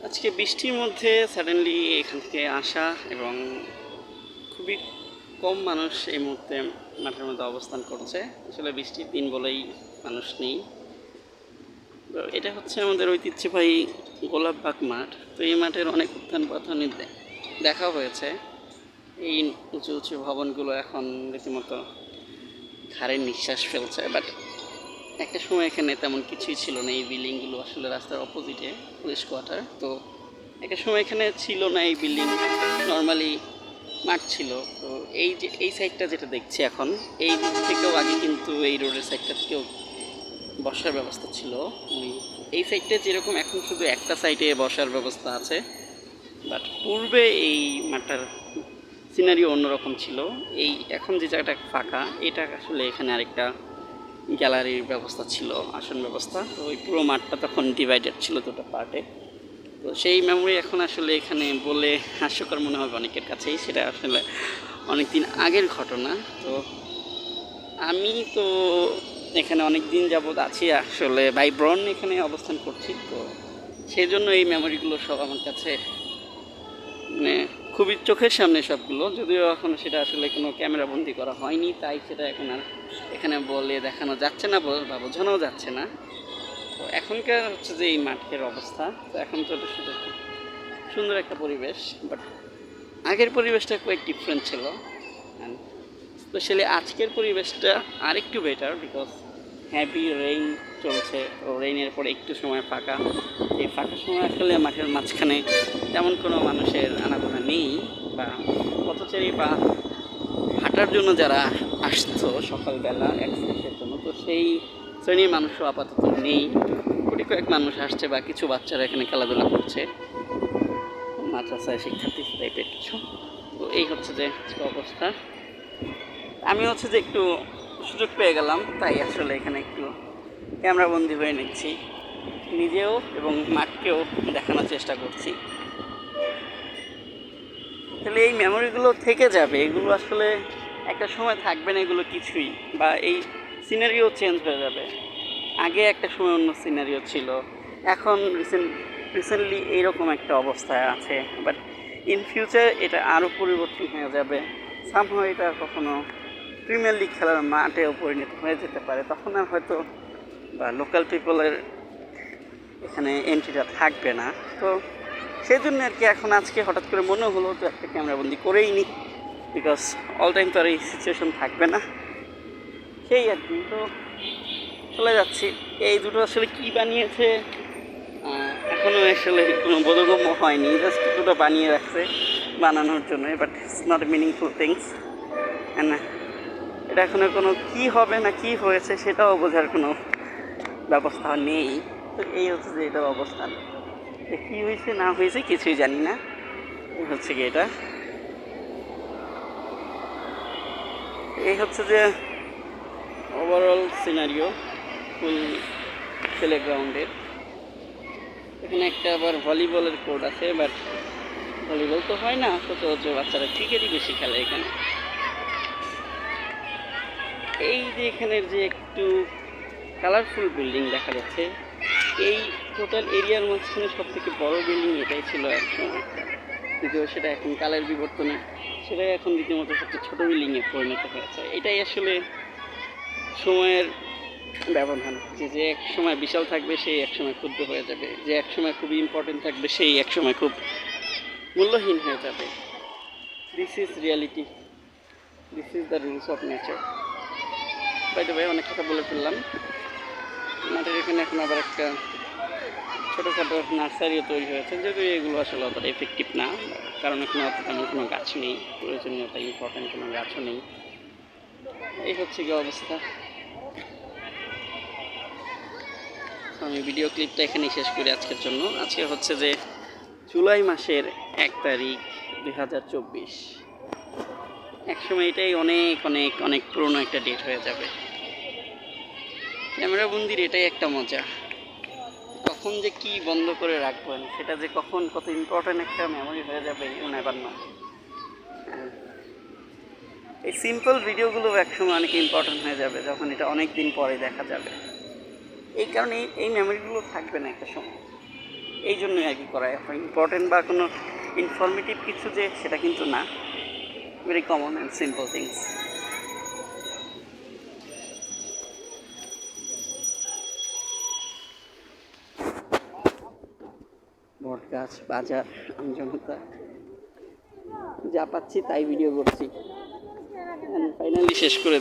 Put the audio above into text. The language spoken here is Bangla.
আজকে বৃষ্টির মধ্যে সাডেনলি এখান থেকে আসা এবং খুবই কম মানুষ এই মুহূর্তে মাঠের মধ্যে অবস্থান করছে। আসলে বৃষ্টির দিন বলেই মানুষ নেই। তো এটা হচ্ছে আমাদের ঐতিহ্যবাহী গোলাপবাগ মাঠ। তো এই মাঠের অনেক উত্থান পতন দেখা হয়েছে। এই উঁচু উঁচু ভবনগুলো এখন রীতিমতো ঘাড়ের নিঃশ্বাস ফেলছে, বাট একটা সময় এখানে তেমন কিছুই ছিল না। এই বিল্ডিংগুলো আসলে রাস্তার অপোজিটে পুলিশ কোয়ার্টার। তো একটা সময় এখানে ছিল না এই বিল্ডিং, নর্মালি মাঠ ছিল। তো এই যে এই সাইডটা যেটা দেখছি এখন, এই দিক থেকেও আগে কিন্তু এই রোডের সাইডটা থেকেও বসার ব্যবস্থা ছিল। এই সাইডটা যেরকম এখন শুধু একটা সাইডে বসার ব্যবস্থা আছে, বাট পূর্বে এই মাঠটার সিনারিও অন্যরকম ছিল। এই এখন যে জায়গাটা ফাঁকা, এটা আসলে এখানে আরেকটা গ্যালারির ব্যবস্থা ছিল, আসন ব্যবস্থা। তো ওই পুরো মাঠটা তখন ডিভাইডেড ছিল দুটো পার্টে। তো সেই মেমোরি এখন আসলে এখানে বলে হাস্যকর মনে হবে অনেকের কাছেই, সেটা আসলে অনেক দিন আগের ঘটনা। তো আমি তো এখানে অনেক দিন যাবৎ আছি, আসলে বাই ব্রন এখানে অবস্থান করছি। তো সেই জন্য এই মেমোরিগুলো সব আমার কাছে মানে খুবই চোখের সামনে সবগুলো, যদিও এখন সেটা আসলে কোনো ক্যামেরা বন্দি করা হয়নি, তাই সেটা এখন আর এখানে বলে দেখানো যাচ্ছে না বা বোঝানোও যাচ্ছে না। তো এখনকার হচ্ছে যে এই মাঠের অবস্থা, তো এখন তো এটা শুধু খুব সুন্দর একটা পরিবেশ, বাট আগের পরিবেশটা কোয়াইট ডিফারেন্ট ছিল। অ্যান্ড স্পেশালি আজকের পরিবেশটা আরেকটু বেটার, বিকজ হ্যাভি রেইন চলছে। তো রেইনের পরে একটু সময় ফাঁকা। এই ফাঁকা সময় আসলে মাঠের মাঝখানে তেমন কোনো মানুষের আনাগোনা নেই, বা পথচারী বা হাঁটার জন্য যারা আসতো সকালবেলা এক্সারসাইজের জন্য, তো সেই শ্রেণীর মানুষও আপাতত নেই। কোটি কয়েক মানুষ আসছে বা কিছু বাচ্চারা এখানে খেলাধুলা করছে, মাদ্রাসায় শিক্ষার্থী টাইপের কিছু। তো এই হচ্ছে যে অবস্থা। আমি হচ্ছে যে একটু সুযোগ পেয়ে গেলাম, তাই আসলে এখানে একটু ক্যামেরাবন্দি হয়ে নিচ্ছি, নিজেও এবং মাঠকেও দেখানোর চেষ্টা করছি। তাহলে এই মেমোরিগুলো থেকে যাবে, এগুলো আসলে একটা সময় থাকবে না এগুলো কিছুই, বা এই সিনারিও চেঞ্জ হয়ে যাবে। আগে একটা সময় অন্য সিনারিও ছিল, এখন রিসেন্টলি এইরকম একটা অবস্থায় আছে, বাট ইন ফিউচার এটা আরও পরিবর্তন হয়ে যাবে। সামহাও এটা কখনো প্রিমিয়ার লিগ খেলার মাঠেও পরিণত হয়ে যেতে পারে, তখন আর হয়তো বা লোকাল পিপলের এখানে এন্ট্রিটা থাকবে না। তো সেই জন্য আর কি এখন আজকে হঠাৎ করে মনে হলো তো একটা ক্যামেরাবন্দি করেই নি, বিকজ অল টাইম তো আর এই সিচুয়েশন থাকবে না, সেই আর কি। তো চলে যাচ্ছি। এই দুটো আসলে কী বানিয়েছে এখনও আসলে কোনো বোধগম্য হয়নি, জাস্ট দুটো বানিয়ে রাখছে বানানোর জন্য, but it's not meaningful things. And এটা এখনো কোনো কী হবে না কী হয়েছে সেটাও বোঝার কোনো ব্যবস্থা নেই। তো এই হচ্ছে যে এটার অবস্থান, যে কী হয়েছে না হয়েছে কিছুই জানি না। এই হচ্ছে কি এটা, এই হচ্ছে যে ওভারঅল সিনারিও ফুল প্লেগ্রাউন্ডের। এখানে একটা আবার ভলিবলের কোর্ট আছে, বাট ভলিবল তো হয় না, সচরাচর বাচ্চারা ক্রিকেটই বেশি খেলে এখানে। এই যে এখানের যে একটু কালারফুল বিল্ডিং দেখা যাচ্ছে, এই টোটাল এরিয়ার মাঝখানে সব থেকে বড় বিল্ডিং এটাই ছিল একসময়, যদিও সেটা এখন কালের বিবর্তনে সেটাই এখন রীতিমতো সবচেয়ে ছোটো বিল্ডিংয়ে পরিণত হয়েছে। এটাই আসলে সময়ের ব্যবধান, যে এক সময় বিশাল থাকবে সেই এক সময় ক্ষুদ্র হয়ে যাবে, যে এক সময় খুবই ইম্পর্টেন্ট থাকবে সেই এক সময় খুব মূল্যহীন হয়ে যাবে। This is reality, this is the rules of nature. By the way, অনেক কথা বলে ফেললাম। মাঠের এখানে এখন আবার একটা ছোটোখাটো নার্সারিও তৈরি হয়েছে, যদিও এগুলো আসলে অতটা এফেক্টিভ না, কারণ এখানে অত তেমন কোনো গাছ নেই, প্রয়োজনীয়তা ইম্পর্টেন্ট কোনো গাছও নেই। এই হচ্ছে কি অবস্থা। আমি ভিডিও ক্লিপটা এখানেই শেষ করি আজকের জন্য। আজকে হচ্ছে যে জুলাই মাসের 1 তারিখ 2024। একসময় এটাই অনেক অনেক অনেক পুরনো একটা ডেট হয়ে যাবে। ক্যামেরাবন্দির এটাই একটা মজা, কখন যে কি বন্ধ করে রাখবেন, সেটা যে কখন কত ইম্পর্টেন্ট একটা মেমোরি হয়ে যাবে ইউ নেভার নো। এই সিম্পল ভিডিওগুলো একসময় অনেক ইম্পর্টেন্ট হয়ে যাবে, যখন এটা অনেক দিন পরে দেখা যাবে। এই কারণে এই মেমোরিগুলো থাকবে না একটা সময়। এই জন্যই আর কি করা ইম্পর্টেন্ট বা কোনো ইনফরমেটিভ কিছু যে সেটা কিন্তু না, very common and simple things. বট গাছ, বাজার, আমজনতা, যা পাচ্ছি তাই ভিডিও করছি, ফাইনালি শেষ করে